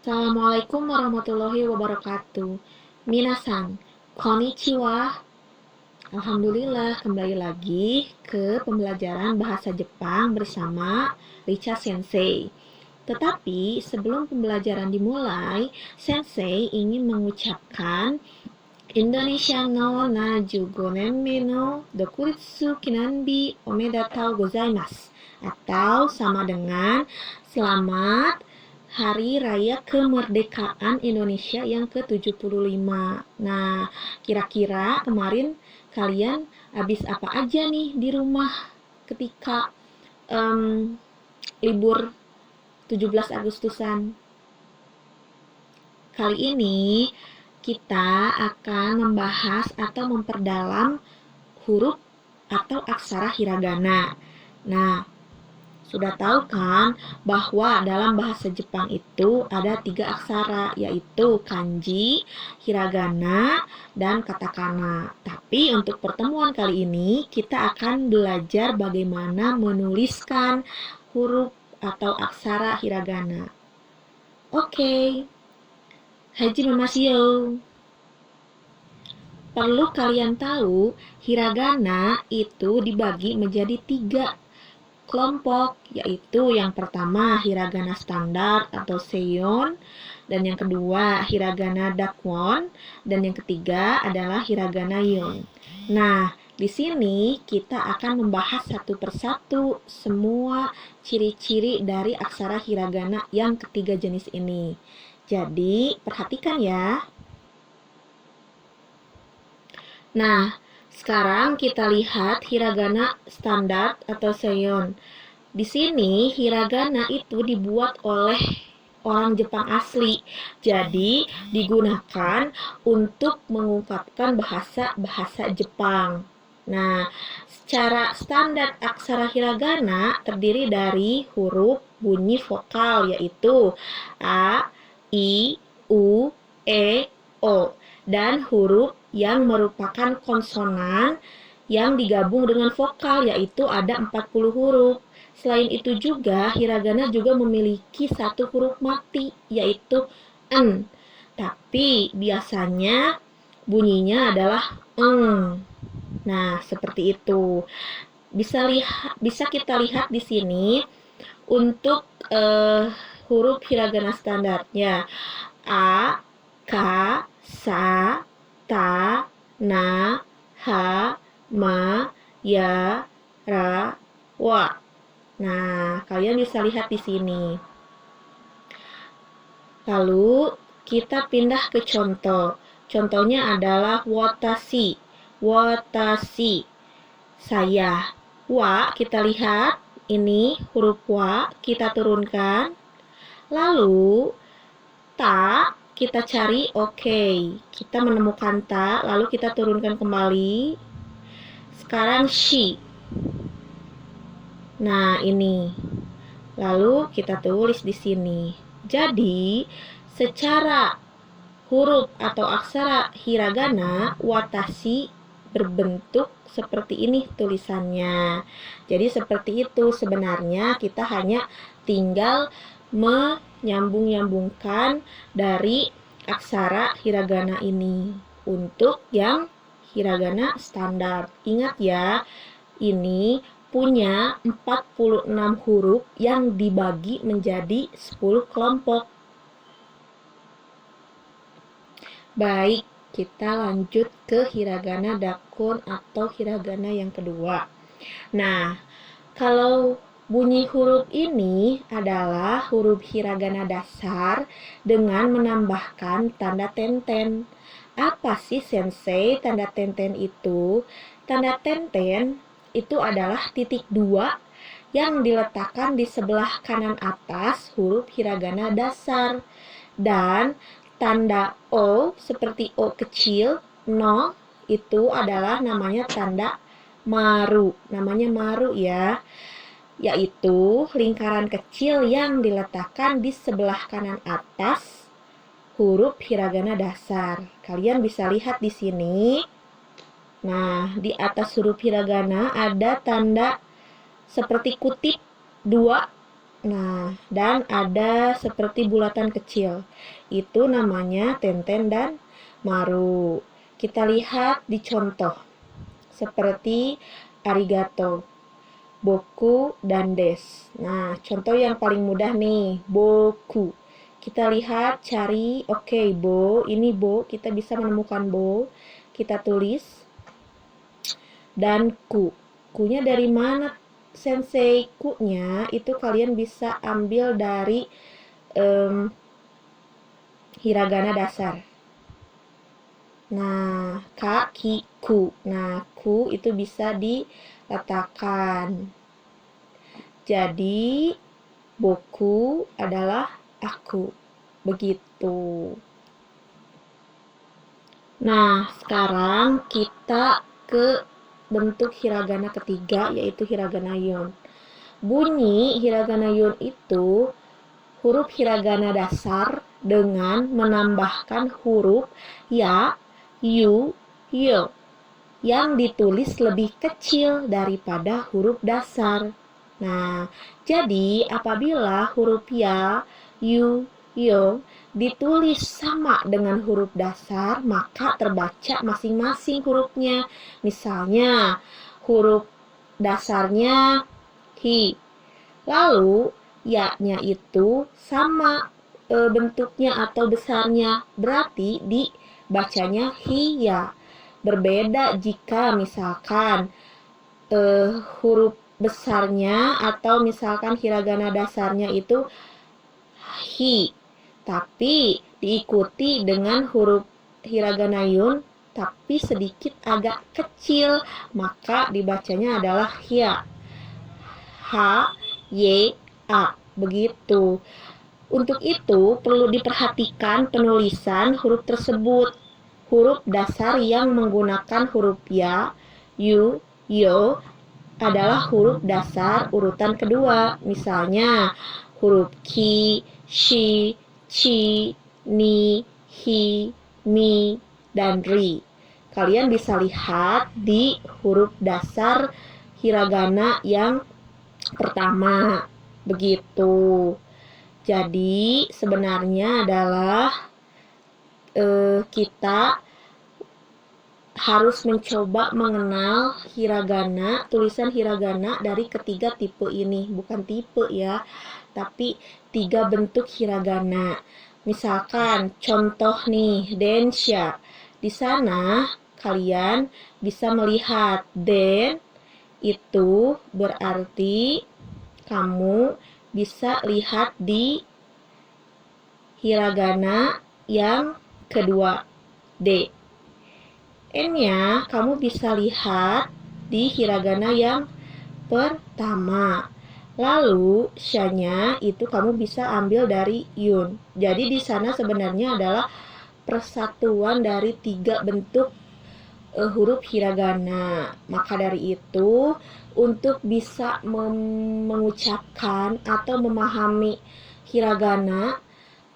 Assalamualaikum warahmatullahi wabarakatuh. Minasan, konnichiwa. Alhamdulillah, kembali lagi ke pembelajaran bahasa Jepang bersama Richa Sensei. Tetapi sebelum pembelajaran dimulai, Sensei ingin mengucapkan Indonesia no 75 no Dokuritsu Kinanbi Omedetou Gozaimasu, atau sama dengan selamat Hari Raya Kemerdekaan Indonesia yang ke-75. Nah, kira-kira kemarin kalian habis apa aja nih di rumah ketika libur 17 Agustusan? Kali ini kita akan membahas atau memperdalam huruf atau aksara hiragana. Nah, sudah tahu kan bahwa dalam bahasa Jepang itu ada 3 aksara, yaitu kanji, hiragana, dan katakana. Tapi untuk pertemuan kali ini kita akan belajar bagaimana menuliskan huruf atau aksara hiragana. Oke, hajime masu. Perlu kalian tahu, hiragana itu dibagi menjadi 3 kelompok, yaitu yang pertama hiragana standar atau seion, dan yang kedua hiragana dakwon, dan yang ketiga adalah hiragana yon. Nah, di sini kita akan membahas satu persatu semua ciri-ciri dari aksara hiragana yang ketiga jenis ini. Jadi, perhatikan ya. Nah, sekarang kita lihat hiragana standar atau seion. Di sini hiragana itu dibuat oleh orang Jepang asli. Jadi, digunakan untuk mengungkapkan bahasa-bahasa Jepang. Nah, secara standar aksara hiragana terdiri dari huruf bunyi vokal, yaitu A, I, U, E, O, dan huruf yang merupakan konsonan yang digabung dengan vokal, yaitu ada 40 huruf. Selain itu juga, hiragana juga memiliki satu huruf mati, yaitu en. Tapi biasanya bunyinya adalah eng. Nah, seperti itu. Bisa kita lihat di sini untuk huruf hiragana standarnya. A, K, Sa, Ta, Na, Ha, Ma, Ya, Ra, Wa. Nah, kalian bisa lihat di sini. Lalu, kita pindah ke contoh. Contohnya adalah watashi. Watashi, saya. Wa, kita lihat. Ini huruf wa, kita turunkan. Lalu, ta, kita cari, oke. Kita menemukan ta, lalu kita turunkan kembali. Sekarang shi. Nah, ini. Lalu kita tulis di sini. Jadi, secara huruf atau aksara hiragana, watashi berbentuk seperti ini tulisannya. Jadi seperti itu, sebenarnya kita hanya tinggal menyambung-nyambungkan dari aksara hiragana ini untuk yang hiragana standar. Ingat ya, ini punya 46 huruf yang dibagi menjadi 10 kelompok. Baik, kita lanjut ke hiragana dakwon atau hiragana yang kedua. Nah, kalau bunyi huruf ini adalah huruf hiragana dasar dengan menambahkan tanda tenten. Apa sih sensei tanda tenten itu? Tanda tenten itu adalah titik 2 yang diletakkan di sebelah kanan atas huruf hiragana dasar. Dan tanda O seperti O kecil, no, itu adalah namanya tanda maru. Namanya maru ya, yaitu lingkaran kecil yang diletakkan di sebelah kanan atas huruf hiragana dasar. Kalian bisa lihat di sini. Nah, di atas huruf hiragana ada tanda seperti kutip 2 Nah, dan ada seperti bulatan kecil. Itu namanya tenten dan maru. Kita lihat di contoh. Seperti arigato, boku, dan des. Nah, contoh yang paling mudah nih, boku. Kita lihat, cari, oke, bo, ini bo, kita bisa menemukan bo. Kita tulis, dan ku. Ku-nya dari mana, sensei? Ku-nya itu kalian bisa ambil dari hiragana dasar. Nah, ka, ki, ku. Nah, ku itu bisa diletakkan. Jadi, boku adalah aku. Begitu. Nah, sekarang kita ke bentuk hiragana ketiga, yaitu hiragana yon. Bunyi hiragana yon itu huruf hiragana dasar dengan menambahkan huruf ya, yu, yo yang ditulis lebih kecil daripada huruf dasar. Nah, jadi apabila huruf ya, yu, yo ditulis sama dengan huruf dasar, maka terbaca masing-masing hurufnya. Misalnya, huruf dasarnya hi, lalu ya-nya itu sama bentuknya atau besarnya, berarti dibacanya hiya. Berbeda jika misalkan huruf besarnya atau misalkan hiragana dasarnya itu hi, tapi diikuti dengan huruf hiragana yun tapi sedikit agak kecil, maka dibacanya adalah hya. H, Y, A. Begitu. Untuk itu perlu diperhatikan penulisan huruf tersebut. Huruf dasar yang menggunakan huruf ya, yu, yo adalah huruf dasar urutan kedua. Misalnya huruf ki, shi, chi, ni, hi, mi, dan ri. Kalian bisa lihat di huruf dasar hiragana yang pertama. Begitu. Jadi sebenarnya adalah kita harus mencoba mengenal hiragana, tulisan hiragana dari ketiga tipe ini. Bukan tipe ya, tapi 3 bentuk hiragana. Misalkan contoh nih, densha. Di sana kalian bisa melihat den itu berarti kamu bisa lihat di hiragana yang kedua, D. N-nya kamu bisa lihat di hiragana yang pertama. Lalu sha-nya itu kamu bisa ambil dari yun. Jadi di sana sebenarnya adalah persatuan dari 3 bentuk huruf hiragana. Maka dari itu untuk bisa mengucapkan atau memahami hiragana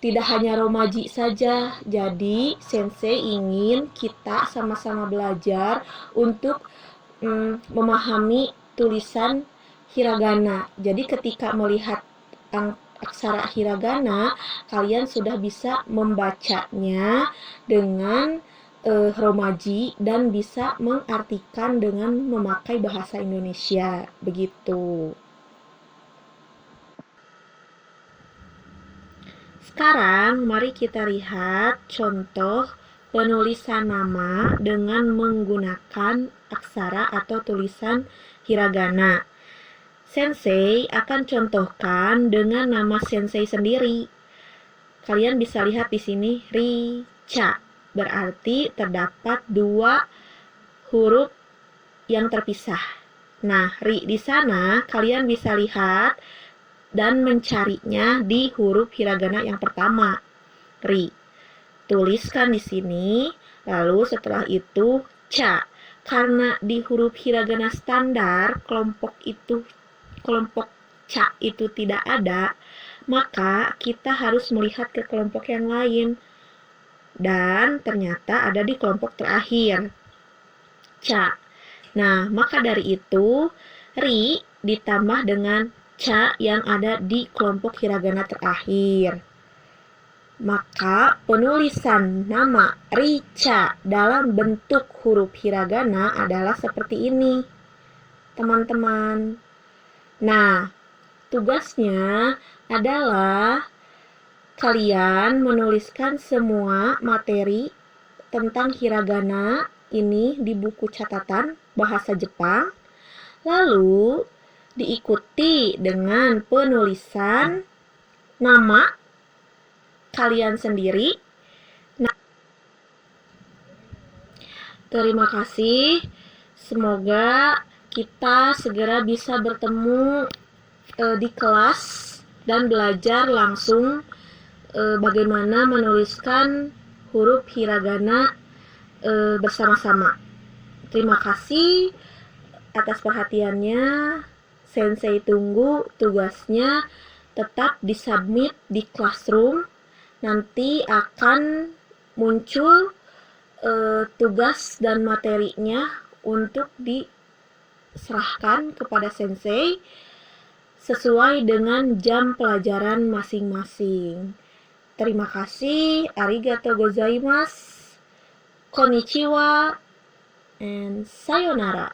tidak hanya romaji saja. Jadi sensei ingin kita sama-sama belajar untuk memahami tulisan hiragana. Jadi ketika melihat aksara hiragana, kalian sudah bisa membacanya dengan romaji dan bisa mengartikan dengan memakai bahasa Indonesia. Begitu. Sekarang mari kita lihat contoh penulisan nama dengan menggunakan aksara atau tulisan hiragana. Sensei akan contohkan dengan nama sensei sendiri. Kalian bisa lihat di sini Richa, berarti terdapat 2 huruf yang terpisah. Nah, ri di sana kalian bisa lihat dan mencarinya di huruf hiragana yang pertama, ri. Tuliskan di sini, lalu setelah itu ca. Karena di huruf hiragana standar kelompok ca itu tidak ada, maka kita harus melihat ke kelompok yang lain. Dan ternyata ada di kelompok terakhir, ca. Nah, maka dari itu ri ditambah dengan Rica yang ada di kelompok hiragana terakhir. Maka penulisan nama Rica dalam bentuk huruf hiragana adalah seperti ini, teman-teman. Nah, tugasnya adalah kalian menuliskan semua materi tentang hiragana ini di buku catatan bahasa Jepang, lalu diikuti dengan penulisan nama kalian sendiri. Nah, terima kasih. Semoga kita segera bisa bertemu di kelas dan belajar langsung bagaimana menuliskan huruf hiragana bersama-sama. Terima kasih atas perhatiannya. Sensei tunggu tugasnya tetap disubmit di classroom. Nanti akan muncul tugas dan materinya untuk diserahkan kepada sensei sesuai dengan jam pelajaran masing-masing. Terima kasih. Arigatou gozaimasu. Konnichiwa and sayonara.